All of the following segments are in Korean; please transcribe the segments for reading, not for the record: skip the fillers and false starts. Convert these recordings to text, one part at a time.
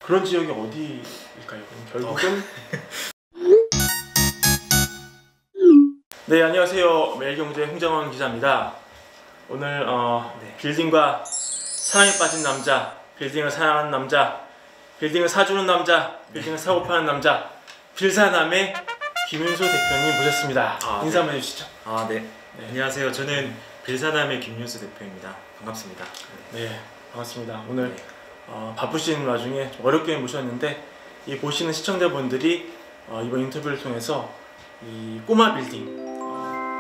그런 지역이 어디일까요? 그럼 결국은 네, 안녕하세요. 매일경제 홍정원 기자입니다. 오늘 빌딩과 사랑에 빠진 남자, 빌딩을 사랑하는 남자, 빌딩을 사주는 남자, 빌딩을 사고 파는 남자, 빌사남의 김윤수 대표님 모셨습니다. 인사 한번 해주시죠. 네. 안녕하세요. 저는 빌사남의 김윤수 대표입니다. 반갑습니다. 네, 반갑습니다. 오늘 바쁘신 와중에 좀 어렵게 모셨는데, 이 보시는 시청자분들이 이번 인터뷰를 통해서 이 꼬마 빌딩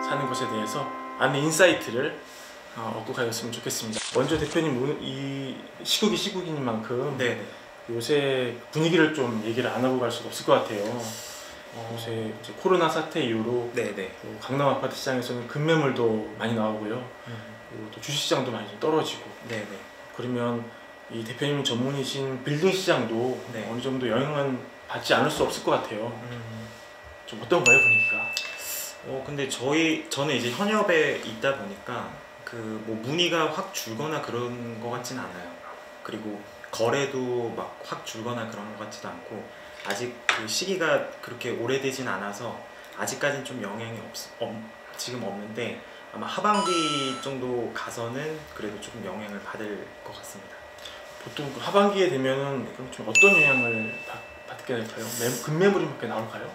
사는 것에 대해서 안내 인사이트를 얻고 가셨으면 좋겠습니다. 먼저 대표님, 이 시국인 만큼 요새 분위기를 좀 얘기를 안 하고 갈 수가 없을 것 같아요. 요새 이제 코로나 사태 이후로 또 강남 아파트 시장에서는 급매물도 많이 나오고요. 그리고 또 주식 시장도 많이 좀 떨어지고. 그러면 이 대표님 전문이신 빌딩 시장도 어느 정도 영향은 받지 않을 수 없을 것 같아요. 좀 어떤가요, 분위기가? 근데 저는 이제 현업에 있다 보니까 뭐 문의가 확 줄거나 그런 것 같진 않아요. 그리고 거래도 막 확 줄거나 그런 것 같지도 않고, 아직 그 시기가 그렇게 오래되진 않아서 아직까지는 좀 영향이 지금 없는데, 아마 하반기 정도 가서는 그래도 조금 영향을 받을 것 같습니다. 보통 하반기에 되면은 그럼 좀 어떤 영향을 받게 될까요? 급매물이 몇 개 나올까요?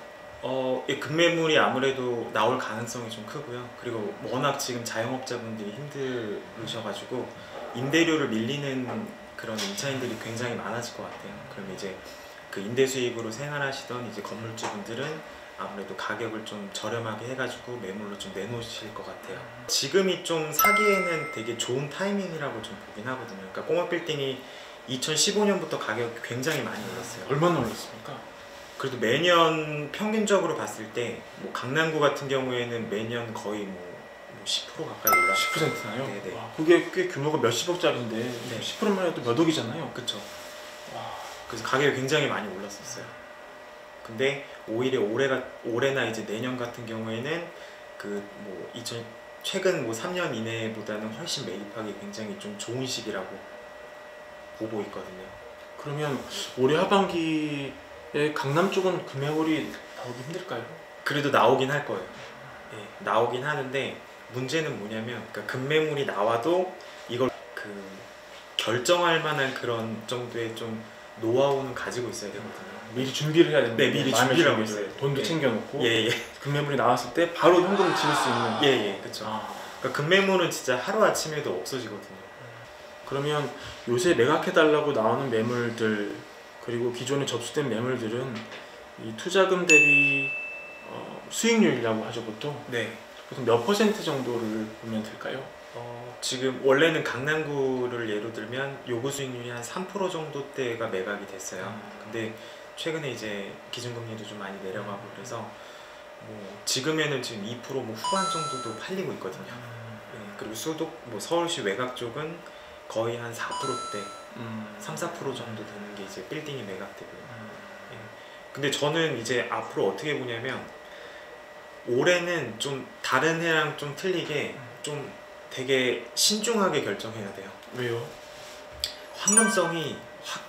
급매물이 아무래도 나올 가능성이 좀 크고요. 그리고 워낙 지금 자영업자분들이 힘드셔가지고 임대료를 밀리는 그런 임차인들이 굉장히 많아질 것 같아요. 그럼 이제 그 임대 수익으로 생활하시던 이제 건물주분들은 아무래도 가격을 좀 저렴하게 해가지고 매물로 좀 내놓으실 것 같아요. 지금이 좀 사기에는 되게 좋은 타이밍이라고 좀 보긴 하거든요. 그러니까 꼬마 빌딩이 2015년부터 가격이 굉장히 많이 올랐어요. 얼마나 올랐습니까? 그래도 매년 평균적으로 봤을 때 뭐 강남구 같은 경우에는 매년 거의 뭐 10% 가까이 올랐어요. 10%나요? 네네. 와, 그게 꽤 규모가 몇십억짜리인데 10%만 해도 몇 억이잖아요. 그쵸. 그래서 가격이 굉장히 많이 올랐었어요. 근데 오히려 올해나 이제 내년 같은 경우에는 최근 뭐 3년 이내보다는 훨씬 매입하기 굉장히 좀 좋은 시기라고 보고 있거든요. 그러면 올해 하반기에 강남 쪽은 금매물이 나오기 힘들까요? 그래도 나오긴 할 거예요. 나오긴 하는데, 문제는 뭐냐면 급매물이 나와도 이걸 결정할 만한 그런 정도의 좀 노하우는 가지고 있어야 되거든요. 미리 준비를 해야 되는데. 미리 준비를 하고 있어요. 돈도 챙겨놓고 급매물이 나왔을 때 바로 현금 지를 수 있는. 그렇죠. 그러니까 급매물은 진짜 하루아침에도 없어지거든요. 그러면 요새 매각해달라고 나오는 매물들, 그리고 기존에 접수된 매물들은 이 투자금 대비 수익률이라고 하죠, 보통. 보통 몇 퍼센트 정도를 보면 될까요? 지금 원래는 강남구를 예로 들면 요구 수익률이 한 3% 정도대가 매각이 됐어요. 근데 최근에 이제 기준금리도 좀 많이 내려가고 그래서 뭐 지금에는 지금 2% 뭐 후반 정도도 팔리고 있거든요. 그리고 서울시 외곽 쪽은 거의 한 4%대, 3-4% 정도 되는 게 이제 빌딩이 매각되고요. 근데 저는 이제 앞으로 어떻게 보냐면, 올해는 좀 다른 해랑 좀 틀리게 좀 되게 신중하게 결정해야 돼요. 왜요? 황금성이 확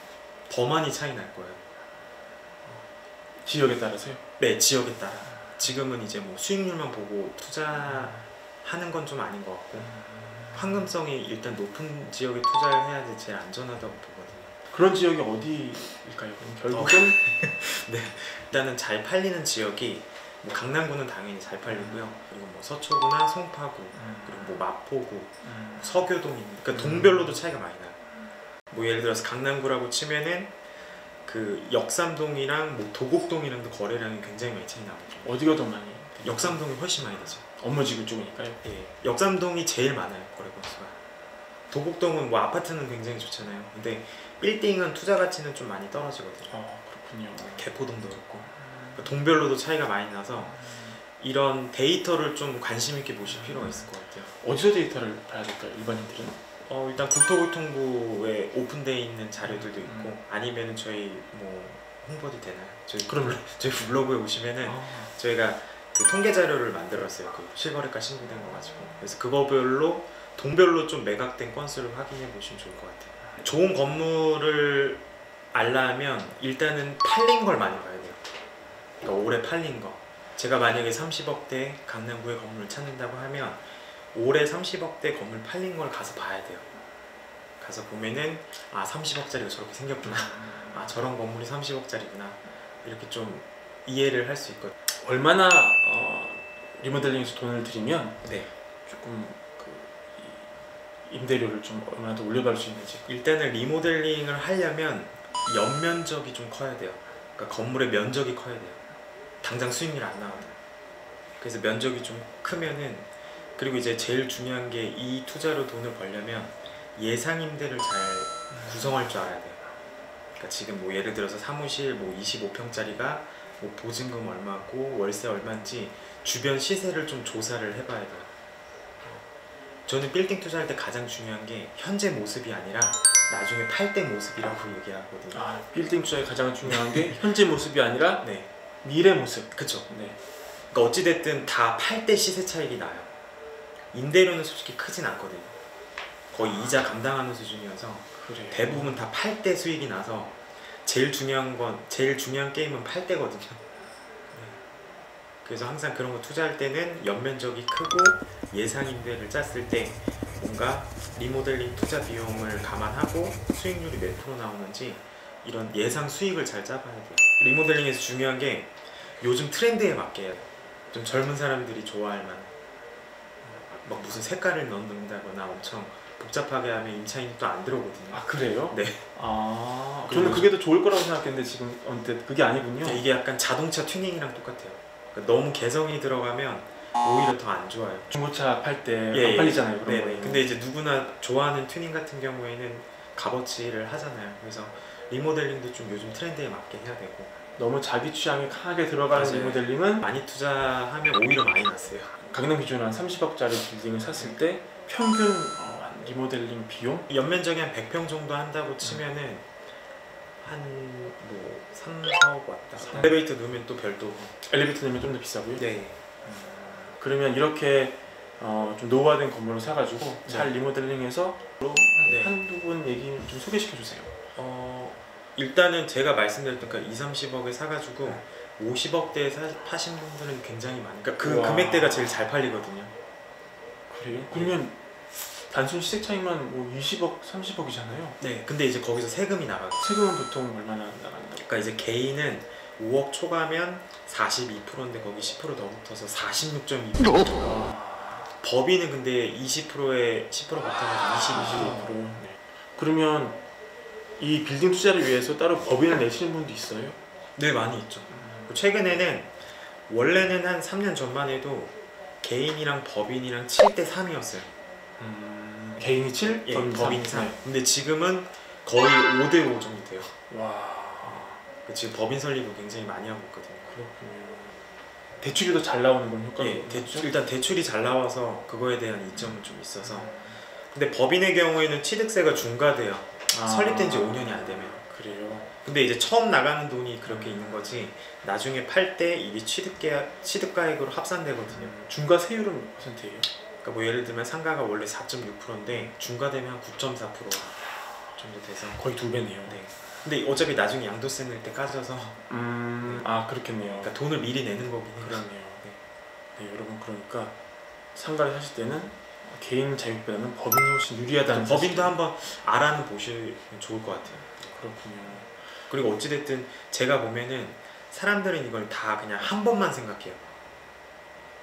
더 많이 차이 날 거예요. 지역에 따라서요? 네, 지역에 따라. 지금은 이제 뭐 수익률만 보고 투자하는 건 좀 아닌 것 같고, 황금성이 일단 높은 지역에 투자를 해야지 제일 안전하다고 보거든요. 그런 지역이 어디일까요? 그럼 결국은 일단은 잘 팔리는 지역이 뭐 강남구는 당연히 잘 팔리고요. 그리고 뭐 서초구나 송파구, 그리고 뭐 마포구, 서교동이, 그러니까 동별로도 차이가 많이 나요. 뭐 예를 들어서 강남구라고 치면은 그 역삼동이랑 뭐 도곡동이랑도 거래량이 굉장히 많이 차이 나거든요. 어디가 더 많이? 역삼동이 훨씬 많이 되죠. 업무지구 쪽이니까요. 역삼동이 제일 많아요, 거래 건수가. 도곡동은 뭐 아파트는 굉장히 좋잖아요. 근데 빌딩은 투자 가치는 좀 많이 떨어지거든요. 그렇군요. 개포동도 그렇고. 동별로도 차이가 많이 나서 이런 데이터를 좀 관심 있게 보실 필요가 있을 것 같아요. 어디서 데이터를 봐야 될까요, 일반인들은? 일단 국토교통부에 오픈되어 있는 자료들도 있고, 아니면은 저희 뭐 홍보도 되나요? 저희 블로그에 오시면은 저희가 그 통계 자료를 만들었어요. 그 실거래가 신고된 거 가지고. 그래서 그거별로 동별로 좀 매각된 건수를 확인해 보시면 좋을 것 같아요. 좋은 건물을 알라면 일단은 팔린 걸 많이 봐야 돼요. 그러니까 올해 팔린 거. 제가 만약에 30억대 강남구에 건물을 찾는다고 하면 올해 30억대 건물 팔린 걸 가서 봐야 돼요. 가서 보면은 아 30억짜리가 저렇게 생겼구나. 아 저런 건물이 30억짜리구나. 이렇게 좀 이해를 할 수 있거든요. 얼마나 리모델링에서 돈을 들이면 네. 조금 그 임대료를 좀 얼마나 더 올려받을 수 있는지. 일단은 리모델링을 하려면 연면적이 좀 커야 돼요. 그러니까 건물의 면적이 커야 돼요. 당장 수익률 안 나와요. 그래서 면적이 좀 크면은, 그리고 이제 제일 중요한 게 이 투자로 돈을 벌려면 예상 임대를 잘 구성할 줄 알아야 돼요. 그러니까 지금 뭐 예를 들어서 사무실 뭐 25평짜리가 뭐 보증금 얼마고 월세 얼마인지 주변 시세를 좀 조사를 해봐야 돼요. 저는 빌딩 투자할 때 가장 중요한 게 현재 모습이 아니라 나중에 팔 때 모습이라고 얘기하거든요. 아, 빌딩 투자의 가장 중요한 게 현재 모습이 아니라 네, 미래 모습. 그쵸. 네. 그러니까 어찌됐든 다 팔 때 시세 차익이 나요. 임대료는 솔직히 크진 않거든요. 거의 이자 감당하는 수준이어서 그래. 대부분 다 팔 때 수익이 나서 제일 중요한 게임은 팔 때거든요. 네. 그래서 항상 그런 거 투자할 때는 연면적이 크고 예상 임대를 짰을 때 뭔가 리모델링 투자 비용을 감안하고 수익률이 몇 프로 나오는지 이런 예상 수익을 잘 짜봐야 돼요. 리모델링에서 중요한 게 요즘 트렌드에 맞게 해야 돼요. 좀 젊은 사람들이 좋아할 만한, 막 무슨 색깔을 넣는다거나 엄청 복잡하게 하면 임차인이 또 안 들어오거든요. 아, 그래요? 네. 아, 저는 그게 더 좋을 거라고 생각했는데 지금 언뜻 그게 아니군요. 이게 약간 자동차 튜닝이랑 똑같아요. 그러니까 너무 개성이 들어가면 오히려 더 안 좋아요. 중고차 팔 때 안 예, 팔리잖아요. 그런 네네. 거는. 근데 이제 누구나 좋아하는 튜닝 같은 경우에는 값어치를 하잖아요. 그래서 리모델링도 좀 요즘 트렌드에 맞게 해야 되고, 너무 자기 취향이 강하게 들어가는 맞아요. 리모델링은 많이 투자하면 오히려 많이 났어요. 강남 기준으로 한 30억짜리 빌딩을 샀을 때 평균 리모델링 비용? 연면적이 한 100평 정도 한다고 치면은 한 뭐 3, 4억 왔다. 엘리베이터 넣으면 또 별도고. 엘리베이터 넣으면 좀 더 비싸고요. 네. 그러면 이렇게 좀 노후화된 건물을 사가지고 잘 리모델링해서 네. 한두 분 얘기 좀 소개시켜 주세요. 일단은 제가 말씀드렸던 그 2, 30억에 사가지고 50억대에 파신 분들은 굉장히 많아요. 그러니까 그 우와. 금액대가 제일 잘 팔리거든요. 그래요? 그러면 단순 시세 차이만 뭐 20억, 30억이잖아요. 네. 근데 이제 거기서 세금이 나가요. 세금은 보통 얼마나 나간다고? 그러니까 이제 개인은 5억 초과면 42%인데 거기 10% 더 붙어서 46.2%. 법인은 근데 20%에 10% 붙어서 22%. 네. 그러면 이 빌딩 투자를 위해서 따로 법인을 내시는 분도 있어요? 네, 많이 있죠. 최근에는 원래는 한 3년 전만 해도 개인이랑 법인이랑 7대 3이었어요. 개인이 7, 예, 법인이 3. 법인이 3. 네. 근데 지금은 거의 5대 5 정도 돼요. 와, 지금 법인 설립을 굉장히 많이 하고 있거든요. 그렇군요. 대출이 더 잘 나오는 건 효과가 예, 일단 대출이 잘 나와서 그거에 대한 이점은 좀 있어서. 근데 법인의 경우에는 취득세가 중과돼요. 설립된 지 5년이 안 되면. 그래요. 근데 이제 처음 나가는 돈이 그렇게 있는 거지 나중에 팔 때 이게 취득가액으로 합산되거든요. 중과 세율은 몇 %예요? 그러니까 뭐 예를 들면 상가가 원래 4.6%인데 중과되면 한 9.4% 정도 돼서 거의 2배네요. 네. 근데 어차피 나중에 양도세 낼 때 까져서 아, 그렇겠네요. 그러니까 돈을 미리 내는 거긴 해요. 그러네요. 네, 여러분, 그러니까 상가를 사실 때는 개인 자격보다는 법인이 훨씬 유리하다는 법인도 사실을. 한번 알아는 보시면 좋을 것 같아요. 그렇군요. 그리고 어찌됐든 제가 보면은 사람들은 이걸 다 그냥 한 번만 생각해요.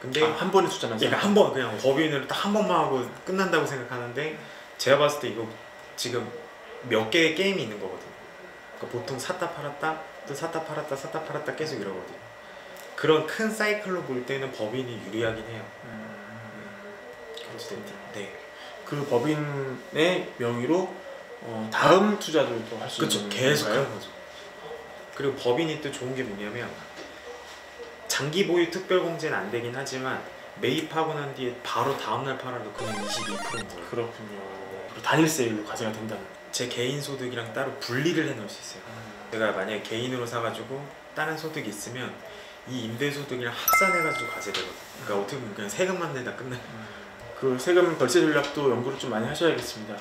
근데 한 번에 투자만 얘가 한 번 그냥 법인을 딱 한 번만 하고 끝난다고 생각하는데 제가 봤을 때 이거 지금 몇 개의 게임이 있는 거거든요. 그러니까 보통 샀다 팔았다 또 샀다 팔았다 샀다 팔았다 계속 이러거든요. 그런 큰 사이클로 볼 때는 법인이 유리하긴 해요. 그렇습니다. 네. 그 법인의 명의로 다음 투자도 또 할 수 그렇죠. 있는 계속 건가요? 하는 거죠. 그리고 법인이 또 좋은 게 뭐냐면 장기 보유 특별 공제는 안 되긴 하지만 매입하고 난 뒤에 바로 다음날 팔아도 그냥 22%인 거예요. 그렇군요. 그리고 단일세율로 과세가 된다는. 제 개인 소득이랑 따로 분리를 해놓을 수 있어요. 제가 만약에 개인으로 사가지고 다른 소득이 있으면 이 임대 소득이랑 합산해가지고 과세되거든요. 그러니까 어떻게 보면 그냥 세금만 내다 끝나요. 그 세금 벌세 전략도 연구를 좀 많이 하셔야겠습니다.